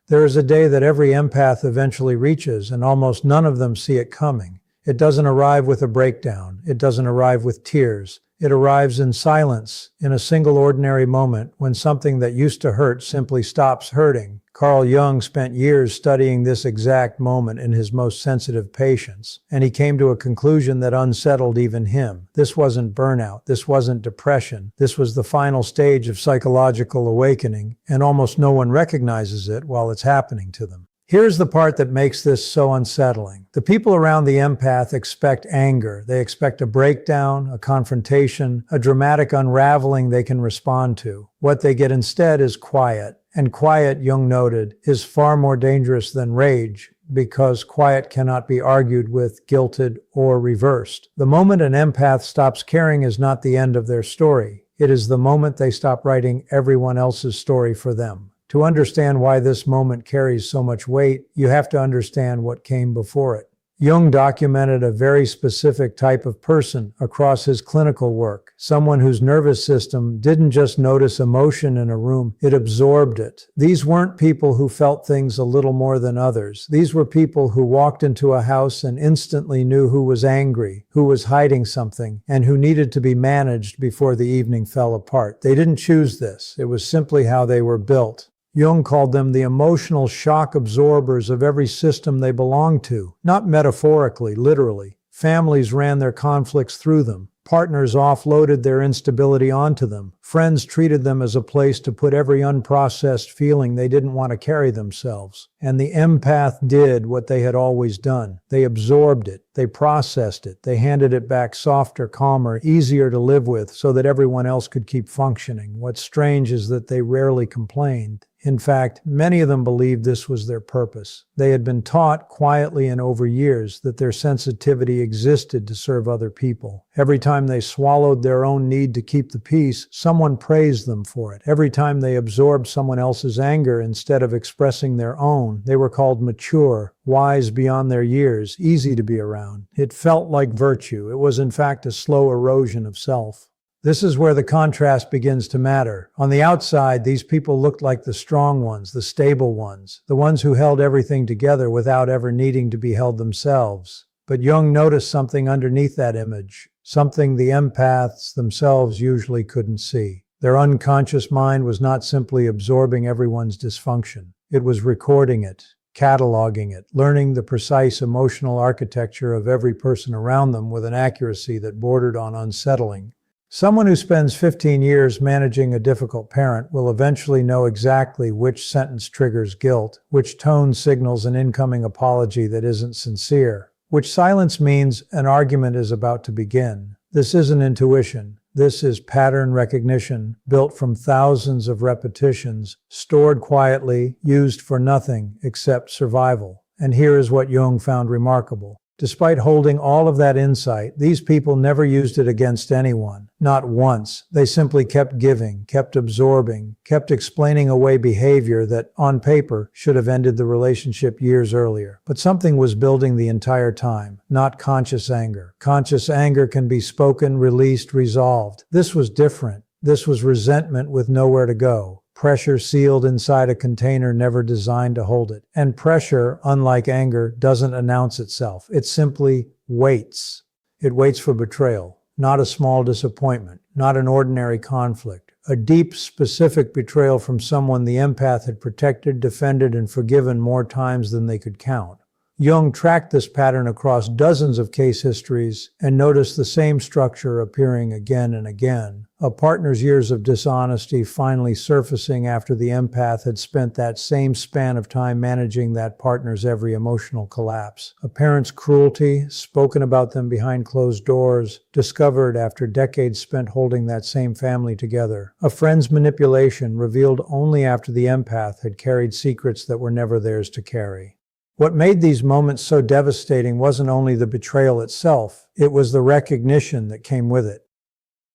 There is a day that every empath eventually reaches, and almost none of them see it coming. It doesn't arrive with a breakdown. It doesn't arrive with tears. It arrives in silence, in a single ordinary moment when something that used to hurt simply stops hurting. Carl Jung spent years studying this exact moment in his most sensitive patients, and he came to a conclusion that unsettled even him. This wasn't burnout. This wasn't depression. This was the final stage of psychological awakening, and almost no one recognizes it while it's happening to them. Here's the part that makes this so unsettling. The people around the empath expect anger. They expect a breakdown, a confrontation, a dramatic unraveling they can respond to. What they get instead is quiet. And quiet, Jung noted, is far more dangerous than rage, because quiet cannot be argued with, guilted, or reversed. The moment an empath stops caring is not the end of their story. It is the moment they stop writing everyone else's story for them. To understand why this moment carries so much weight, you have to understand what came before it. Jung documented a very specific type of person across his clinical work, someone whose nervous system didn't just notice emotion in a room, it absorbed it. These weren't people who felt things a little more than others. These were people who walked into a house and instantly knew who was angry, who was hiding something, and who needed to be managed before the evening fell apart. They didn't choose this. It was simply how they were built. Jung called them the emotional shock absorbers of every system they belonged to, not metaphorically, literally. Families ran their conflicts through them. Partners offloaded their instability onto them. Friends treated them as a place to put every unprocessed feeling they didn't want to carry themselves. And the empath did what they had always done. They absorbed it. They processed it. They handed it back softer, calmer, easier to live with so that everyone else could keep functioning. What's strange is that they rarely complained. In fact, many of them believed this was their purpose. They had been taught quietly and over years that their sensitivity existed to serve other people. Every time they swallowed their own need to keep the peace, someone praised them for it. Every time they absorbed someone else's anger instead of expressing their own, they were called mature, wise beyond their years, easy to be around. It felt like virtue. It was in fact a slow erosion of self. This is where the contrast begins to matter. On the outside, these people looked like the strong ones, the stable ones, the ones who held everything together without ever needing to be held themselves. But Jung noticed something underneath that image, something the empaths themselves usually couldn't see. Their unconscious mind was not simply absorbing everyone's dysfunction. It was recording it, cataloging it, learning the precise emotional architecture of every person around them with an accuracy that bordered on unsettling. Someone who spends 15 years managing a difficult parent will eventually know exactly which sentence triggers guilt, which tone signals an incoming apology that isn't sincere, which silence means an argument is about to begin. This isn't intuition. This is pattern recognition, built from thousands of repetitions, stored quietly, used for nothing except survival. And here is what Jung found remarkable. Despite holding all of that insight, these people never used it against anyone. Not once. They simply kept giving, kept absorbing, kept explaining away behavior that, on paper, should have ended the relationship years earlier. But something was building the entire time, not conscious anger. Conscious anger can be spoken, released, resolved. This was different. This was resentment with nowhere to go. Pressure sealed inside a container never designed to hold it. And pressure, unlike anger, doesn't announce itself. It simply waits. It waits for betrayal, not a small disappointment, not an ordinary conflict. A deep, specific betrayal from someone the empath had protected, defended, and forgiven more times than they could count. Jung tracked this pattern across dozens of case histories and noticed the same structure appearing again and again. A partner's years of dishonesty finally surfacing after the empath had spent that same span of time managing that partner's every emotional collapse. A parent's cruelty, spoken about them behind closed doors, discovered after decades spent holding that same family together. A friend's manipulation, revealed only after the empath had carried secrets that were never theirs to carry. What made these moments so devastating wasn't only the betrayal itself, it was the recognition that came with it.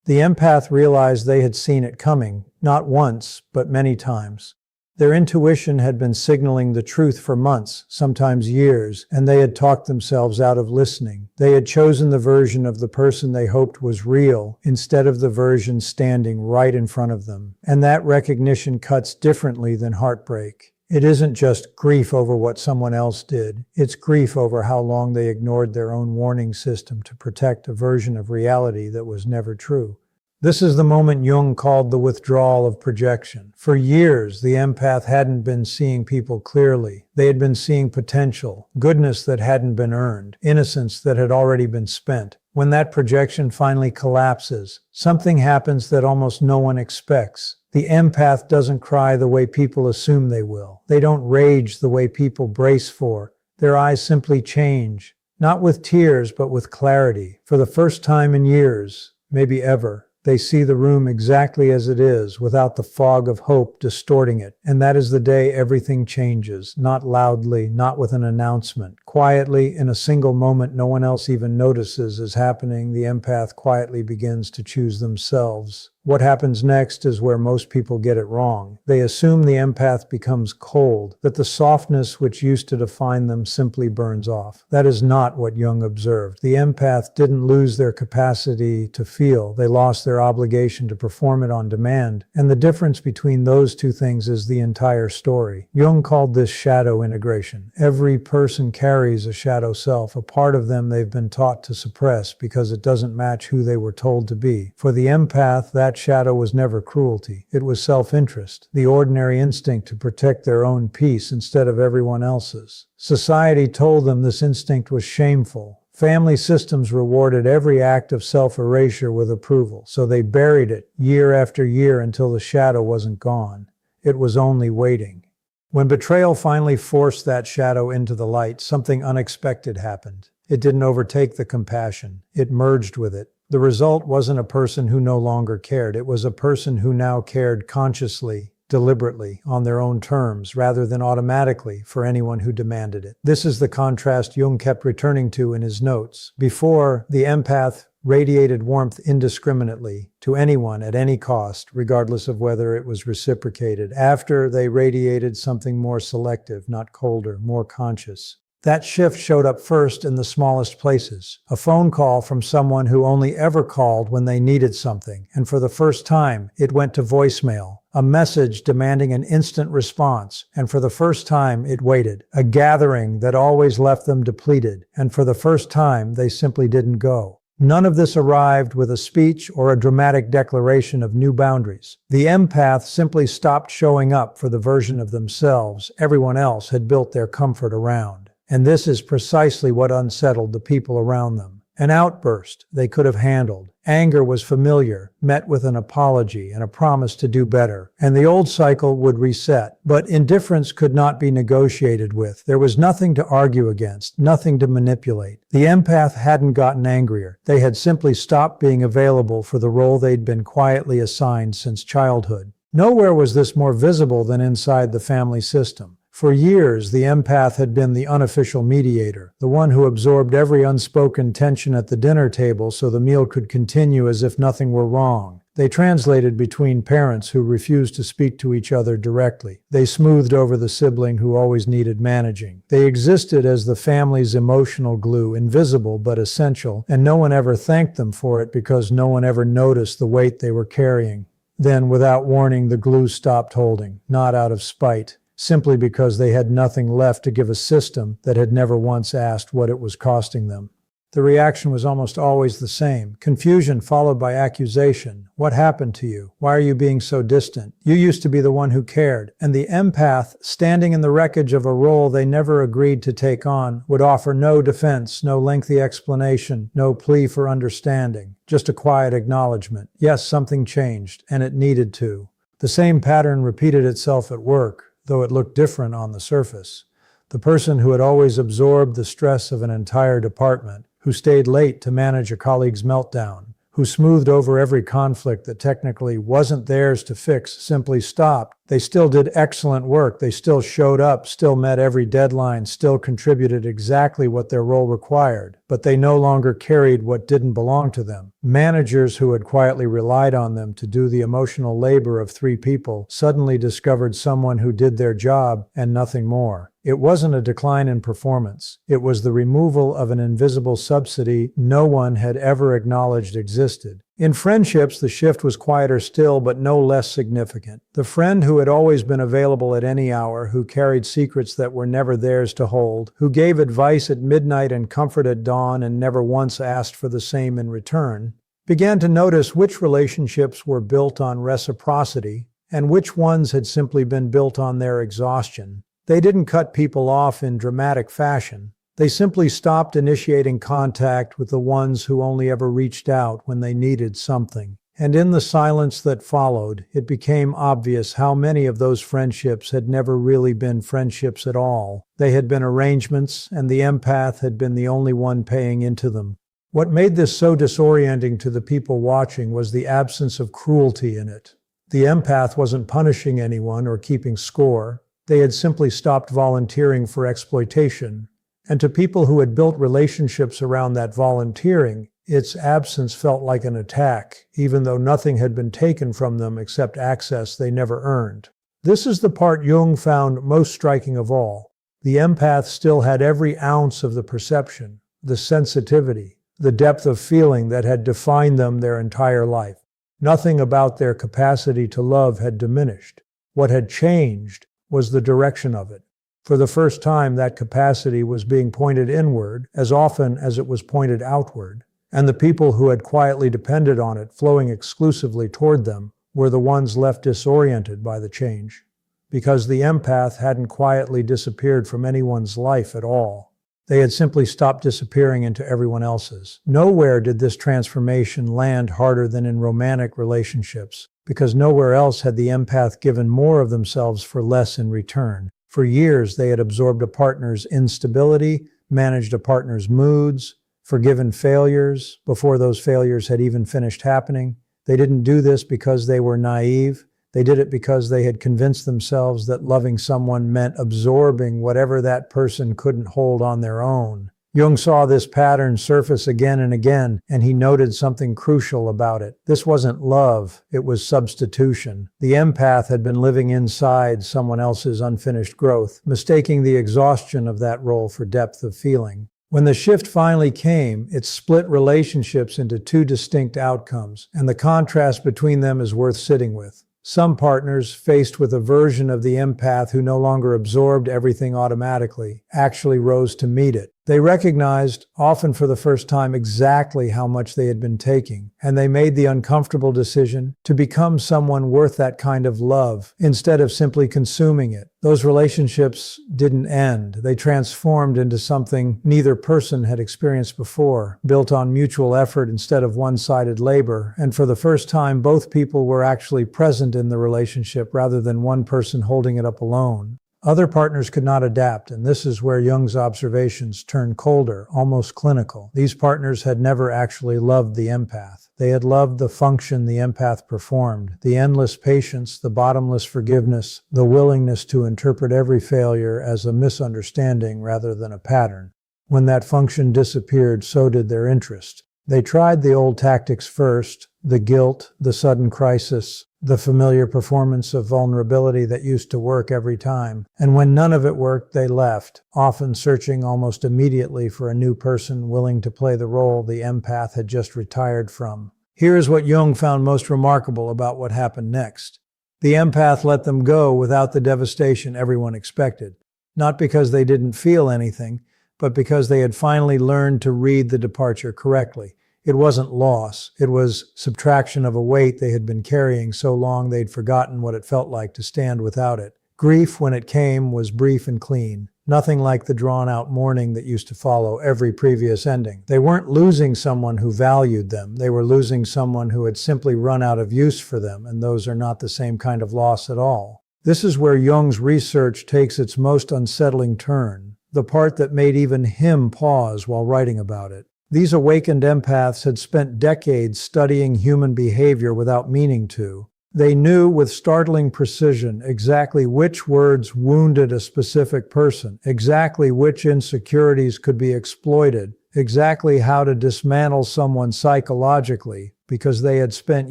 The empath realized they had seen it coming, not once, but many times. Their intuition had been signaling the truth for months, sometimes years, and they had talked themselves out of listening. They had chosen the version of the person they hoped was real, instead of the version standing right in front of them. And that recognition cuts differently than heartbreak. It isn't just grief over what someone else did. It's grief over how long they ignored their own warning system to protect a version of reality that was never true. This is the moment Jung called the withdrawal of projection. For years, the empath hadn't been seeing people clearly. They had been seeing potential, goodness that hadn't been earned, innocence that had already been spent. When that projection finally collapses, something happens that almost no one expects. The empath doesn't cry the way people assume they will. They don't rage the way people brace for. Their eyes simply change, not with tears, but with clarity. For the first time in years, maybe ever, they see the room exactly as it is, without the fog of hope distorting it. And that is the day everything changes, not loudly, not with an announcement. Quietly, in a single moment no one else even notices is happening, the empath quietly begins to choose themselves. What happens next is where most people get it wrong. They assume the empath becomes cold, that the softness which used to define them simply burns off. That is not what Jung observed. The empath didn't lose their capacity to feel. They lost their obligation to perform it on demand. And the difference between those two things is the entire story. Jung called this shadow integration. Every person carries a shadow self, a part of them they've been taught to suppress because it doesn't match who they were told to be. For the empath, that shadow was never cruelty. It was self-interest, the ordinary instinct to protect their own peace instead of everyone else's. Society told them this instinct was shameful. Family systems rewarded every act of self-erasure with approval, so they buried it year after year until the shadow wasn't gone. It was only waiting. When betrayal finally forced that shadow into the light, something unexpected happened. It didn't overtake the compassion. It merged with it. The result wasn't a person who no longer cared. It was a person who now cared consciously, deliberately, on their own terms, rather than automatically for anyone who demanded it. This is the contrast Jung kept returning to in his notes. Before, the empath radiated warmth indiscriminately to anyone at any cost, regardless of whether it was reciprocated. After, they radiated something more selective, not colder, more conscious. That shift showed up first in the smallest places. A phone call from someone who only ever called when they needed something, and for the first time, it went to voicemail. A message demanding an instant response, and for the first time, it waited. A gathering that always left them depleted, and for the first time, they simply didn't go. None of this arrived with a speech or a dramatic declaration of new boundaries. The empath simply stopped showing up for the version of themselves everyone else had built their comfort around. And this is precisely what unsettled the people around them. An outburst they could have handled. Anger was familiar, met with an apology and a promise to do better, and the old cycle would reset. But indifference could not be negotiated with. There was nothing to argue against, nothing to manipulate. The empath hadn't gotten angrier. They had simply stopped being available for the role they'd been quietly assigned since childhood. Nowhere was this more visible than inside the family system. For years, the empath had been the unofficial mediator, the one who absorbed every unspoken tension at the dinner table so the meal could continue as if nothing were wrong. They translated between parents who refused to speak to each other directly. They smoothed over the sibling who always needed managing. They existed as the family's emotional glue, invisible but essential, and no one ever thanked them for it because no one ever noticed the weight they were carrying. Then, without warning, the glue stopped holding, not out of spite, simply because they had nothing left to give a system that had never once asked what it was costing them. The reaction was almost always the same. Confusion followed by accusation. What happened to you? Why are you being so distant? You used to be the one who cared. And the empath, standing in the wreckage of a role they never agreed to take on, would offer no defense, no lengthy explanation, no plea for understanding. Just a quiet acknowledgement. Yes, something changed, and it needed to. The same pattern repeated itself at work, though it looked different on the surface. The person who had always absorbed the stress of an entire department, who stayed late to manage a colleague's meltdown, who smoothed over every conflict that technically wasn't theirs to fix, simply stopped. They still did excellent work. They still showed up, still met every deadline, still contributed exactly what their role required. But they no longer carried what didn't belong to them. Managers who had quietly relied on them to do the emotional labor of 3 people suddenly discovered someone who did their job and nothing more. It wasn't a decline in performance. It was the removal of an invisible subsidy no one had ever acknowledged existed. In friendships, the shift was quieter still, but no less significant. The friend who had always been available at any hour, who carried secrets that were never theirs to hold, who gave advice at midnight and comfort at dawn and never once asked for the same in return, began to notice which relationships were built on reciprocity and which ones had simply been built on their exhaustion. They didn't cut people off in dramatic fashion. They simply stopped initiating contact with the ones who only ever reached out when they needed something. And in the silence that followed, it became obvious how many of those friendships had never really been friendships at all. They had been arrangements, and the empath had been the only one paying into them. What made this so disorienting to the people watching was the absence of cruelty in it. The empath wasn't punishing anyone or keeping score. They had simply stopped volunteering for exploitation. And to people who had built relationships around that volunteering, its absence felt like an attack, even though nothing had been taken from them except access they never earned. This is the part Jung found most striking of all. The empath still had every ounce of the perception, the sensitivity, the depth of feeling that had defined them their entire life. Nothing about their capacity to love had diminished. What had changed was the direction of it. For the first time, that capacity was being pointed inward as often as it was pointed outward, and the people who had quietly depended on it flowing exclusively toward them were the ones left disoriented by the change, because the empath hadn't quietly disappeared from anyone's life at all. They had simply stopped disappearing into everyone else's. Nowhere did this transformation land harder than in romantic relationships, because nowhere else had the empath given more of themselves for less in return. For years, they had absorbed a partner's instability, managed a partner's moods, forgiven failures before those failures had even finished happening. They didn't do this because they were naive. They did it because they had convinced themselves that loving someone meant absorbing whatever that person couldn't hold on their own. Jung saw this pattern surface again and again, and he noted something crucial about it. This wasn't love, it was substitution. The empath had been living inside someone else's unfinished growth, mistaking the exhaustion of that role for depth of feeling. When the shift finally came, it split relationships into two distinct outcomes, and the contrast between them is worth sitting with. Some partners, faced with a version of the empath who no longer absorbed everything automatically, actually rose to meet it. They recognized, often for the first time, exactly how much they had been taking, and they made the uncomfortable decision to become someone worth that kind of love, instead of simply consuming it. Those relationships didn't end. They transformed into something neither person had experienced before, built on mutual effort instead of one-sided labor, and for the first time, both people were actually present in the relationship rather than one person holding it up alone. Other partners could not adapt, and this is where Jung's observations turned colder, almost clinical. These partners had never actually loved the empath. They had loved the function the empath performed, the endless patience, the bottomless forgiveness, the willingness to interpret every failure as a misunderstanding rather than a pattern. When that function disappeared, so did their interest. They tried the old tactics first, the guilt, the sudden crisis, the familiar performance of vulnerability that used to work every time. And when none of it worked, they left, often searching almost immediately for a new person willing to play the role the empath had just retired from. Here is what Jung found most remarkable about what happened next. The empath let them go without the devastation everyone expected, not because they didn't feel anything, but because they had finally learned to read the departure correctly. It wasn't loss, it was subtraction of a weight they had been carrying so long they'd forgotten what it felt like to stand without it. Grief, when it came, was brief and clean, nothing like the drawn-out mourning that used to follow every previous ending. They weren't losing someone who valued them, they were losing someone who had simply run out of use for them, and those are not the same kind of loss at all. This is where Jung's research takes its most unsettling turn, the part that made even him pause while writing about it. These awakened empaths had spent decades studying human behavior without meaning to. They knew with startling precision exactly which words wounded a specific person, exactly which insecurities could be exploited, exactly how to dismantle someone psychologically, because they had spent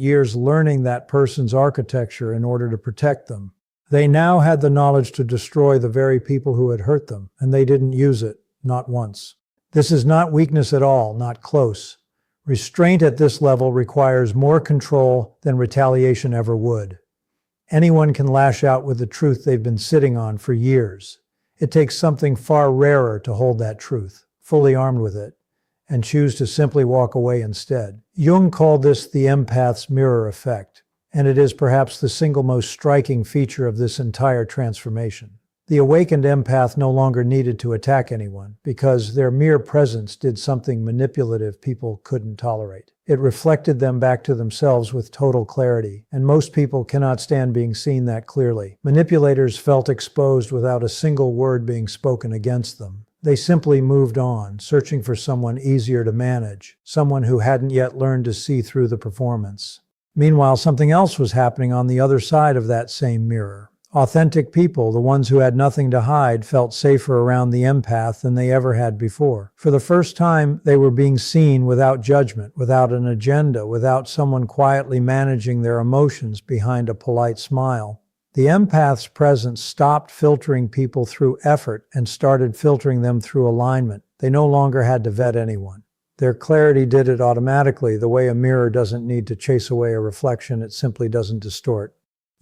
years learning that person's architecture in order to protect them. They now had the knowledge to destroy the very people who had hurt them, and they didn't use it, not once. This is not weakness at all, not close. Restraint at this level requires more control than retaliation ever would. Anyone can lash out with the truth they've been sitting on for years. It takes something far rarer to hold that truth, fully armed with it, and choose to simply walk away instead. Jung called this the empath's mirror effect, and it is perhaps the single most striking feature of this entire transformation. The awakened empath no longer needed to attack anyone, because their mere presence did something manipulative people couldn't tolerate. It reflected them back to themselves with total clarity, and most people cannot stand being seen that clearly. Manipulators felt exposed without a single word being spoken against them. They simply moved on, searching for someone easier to manage, someone who hadn't yet learned to see through the performance. Meanwhile, something else was happening on the other side of that same mirror. Authentic people, the ones who had nothing to hide, felt safer around the empath than they ever had before. For the first time, they were being seen without judgment, without an agenda, without someone quietly managing their emotions behind a polite smile. The empath's presence stopped filtering people through effort and started filtering them through alignment. They no longer had to vet anyone. Their clarity did it automatically, the way a mirror doesn't need to chase away a reflection, it simply doesn't distort.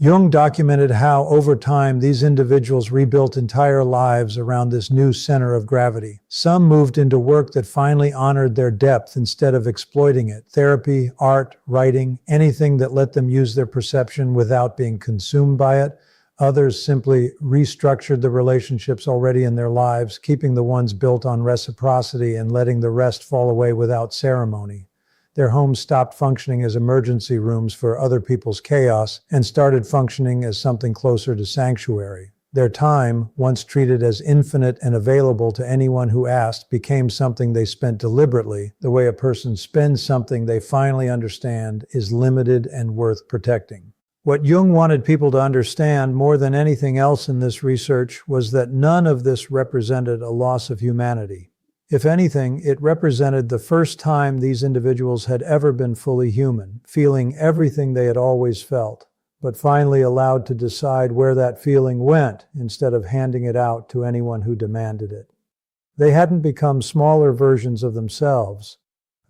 Jung documented how, over time, these individuals rebuilt entire lives around this new center of gravity. Some moved into work that finally honored their depth instead of exploiting it. Therapy, art, writing, anything that let them use their perception without being consumed by it. Others simply restructured the relationships already in their lives, keeping the ones built on reciprocity and letting the rest fall away without ceremony. Their homes stopped functioning as emergency rooms for other people's chaos and started functioning as something closer to sanctuary. Their time, once treated as infinite and available to anyone who asked, became something they spent deliberately, the way a person spends something they finally understand is limited and worth protecting. What Jung wanted people to understand more than anything else in this research was that none of this represented a loss of humanity. If anything, it represented the first time these individuals had ever been fully human, feeling everything they had always felt, but finally allowed to decide where that feeling went instead of handing it out to anyone who demanded it. They hadn't become smaller versions of themselves.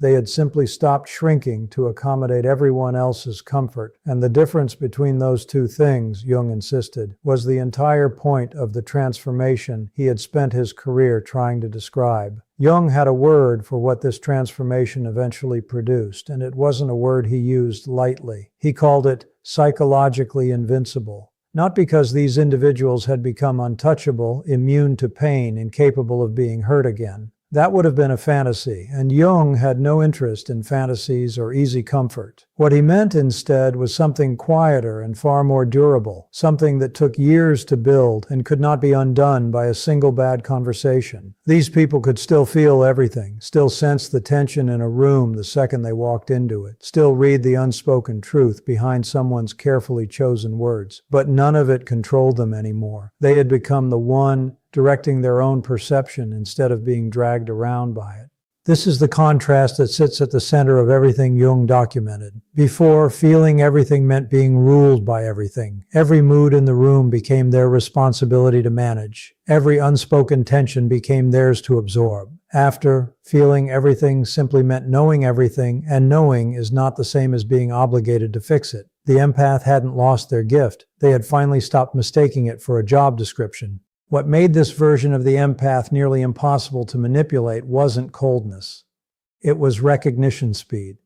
They had simply stopped shrinking to accommodate everyone else's comfort, and the difference between those two things, Jung insisted, was the entire point of the transformation he had spent his career trying to describe. Jung had a word for what this transformation eventually produced, and it wasn't a word he used lightly. He called it psychologically invincible. Not because these individuals had become untouchable, immune to pain, incapable of being hurt again. That would have been a fantasy, and Jung had no interest in fantasies or easy comfort. What he meant instead was something quieter and far more durable, something that took years to build and could not be undone by a single bad conversation. These people could still feel everything, still sense the tension in a room the second they walked into it, still read the unspoken truth behind someone's carefully chosen words, but none of it controlled them anymore. They had become the one directing their own perception instead of being dragged around by it. This is the contrast that sits at the center of everything Jung documented. Before, feeling everything meant being ruled by everything. Every mood in the room became their responsibility to manage. Every unspoken tension became theirs to absorb. After, feeling everything simply meant knowing everything, and knowing is not the same as being obligated to fix it. The empath hadn't lost their gift. They had finally stopped mistaking it for a job description. What made this version of the empath nearly impossible to manipulate wasn't coldness. It was recognition speed.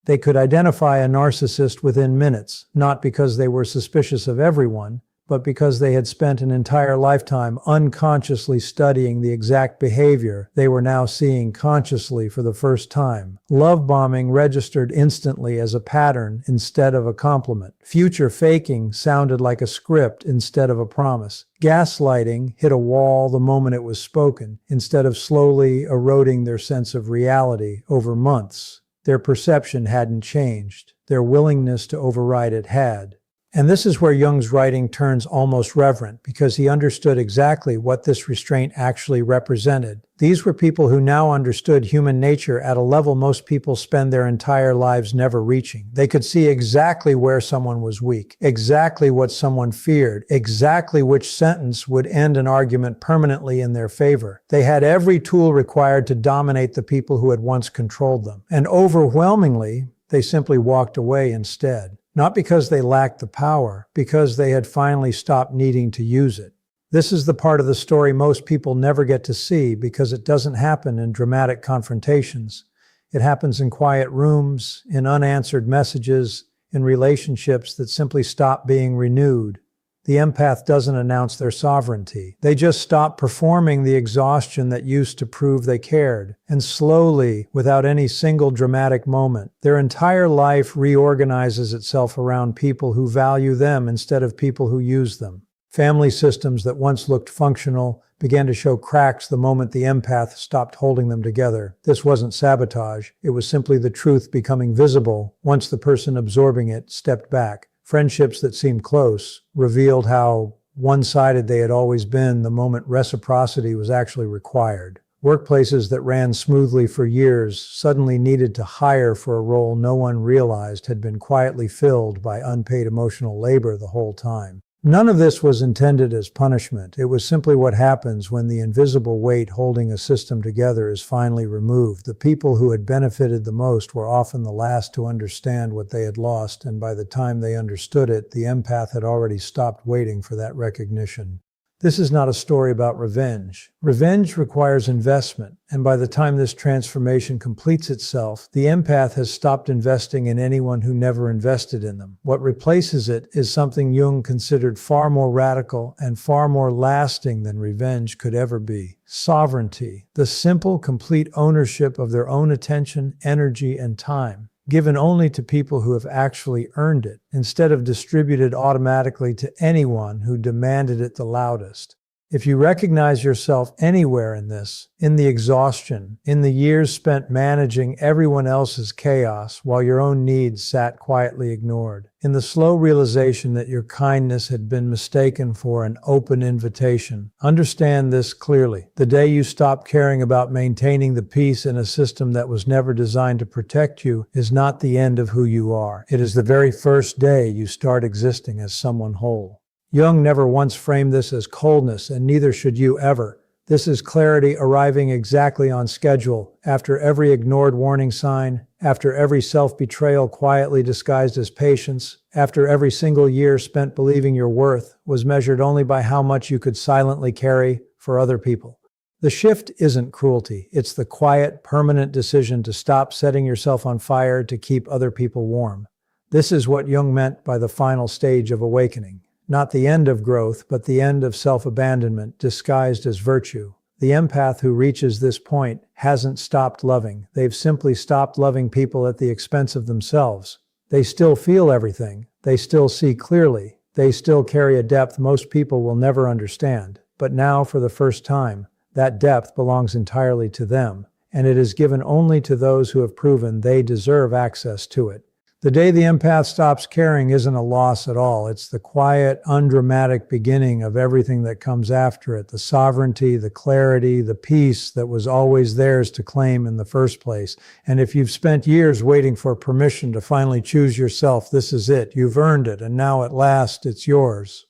They could identify a narcissist within minutes, not because they were suspicious of everyone, but because they had spent an entire lifetime unconsciously studying the exact behavior they were now seeing consciously for the first time. Love bombing registered instantly as a pattern instead of a compliment. Future faking sounded like a script instead of a promise. Gaslighting hit a wall the moment it was spoken, instead of slowly eroding their sense of reality over months. Their perception hadn't changed. Their willingness to override it had. And this is where Jung's writing turns almost reverent, because he understood exactly what this restraint actually represented. These were people who now understood human nature at a level most people spend their entire lives never reaching. They could see exactly where someone was weak, exactly what someone feared, exactly which sentence would end an argument permanently in their favor. They had every tool required to dominate the people who had once controlled them. And overwhelmingly, they simply walked away instead. Not because they lacked the power, because they had finally stopped needing to use it. This is the part of the story most people never get to see because it doesn't happen in dramatic confrontations. It happens in quiet rooms, in unanswered messages, in relationships that simply stop being renewed. The empath doesn't announce their sovereignty. They just stop performing the exhaustion that used to prove they cared. And slowly, without any single dramatic moment, their entire life reorganizes itself around people who value them instead of people who use them. Family systems that once looked functional began to show cracks the moment the empath stopped holding them together. This wasn't sabotage. It was simply the truth becoming visible once the person absorbing it stepped back. Friendships that seemed close revealed how one-sided they had always been the moment reciprocity was actually required. Workplaces that ran smoothly for years suddenly needed to hire for a role no one realized had been quietly filled by unpaid emotional labor the whole time. None of this was intended as punishment. It was simply what happens when the invisible weight holding a system together is finally removed. The people who had benefited the most were often the last to understand what they had lost, and by the time they understood it, the empath had already stopped waiting for that recognition. This is not a story about revenge. Revenge requires investment, and by the time this transformation completes itself, the empath has stopped investing in anyone who never invested in them. What replaces it is something Jung considered far more radical and far more lasting than revenge could ever be. Sovereignty, the simple, complete ownership of their own attention, energy, and time, given only to people who have actually earned it, instead of distributed automatically to anyone who demanded it the loudest. If you recognize yourself anywhere in this, in the exhaustion, in the years spent managing everyone else's chaos while your own needs sat quietly ignored, in the slow realization that your kindness had been mistaken for an open invitation, understand this clearly. The day you stop caring about maintaining the peace in a system that was never designed to protect you is not the end of who you are. It is the very first day you start existing as someone whole. Jung never once framed this as coldness, and neither should you ever. This is clarity arriving exactly on schedule, after every ignored warning sign, after every self-betrayal quietly disguised as patience, after every single year spent believing your worth was measured only by how much you could silently carry for other people. The shift isn't cruelty. It's the quiet, permanent decision to stop setting yourself on fire to keep other people warm. This is what Jung meant by the final stage of awakening. Not the end of growth, but the end of self-abandonment disguised as virtue. The empath who reaches this point hasn't stopped loving. They've simply stopped loving people at the expense of themselves. They still feel everything. They still see clearly. They still carry a depth most people will never understand. But now, for the first time, that depth belongs entirely to them, and it is given only to those who have proven they deserve access to it. The day the empath stops caring isn't a loss at all. It's the quiet, undramatic beginning of everything that comes after it. The sovereignty, the clarity, the peace that was always theirs to claim in the first place. And if you've spent years waiting for permission to finally choose yourself, this is it. You've earned it, and now at last it's yours.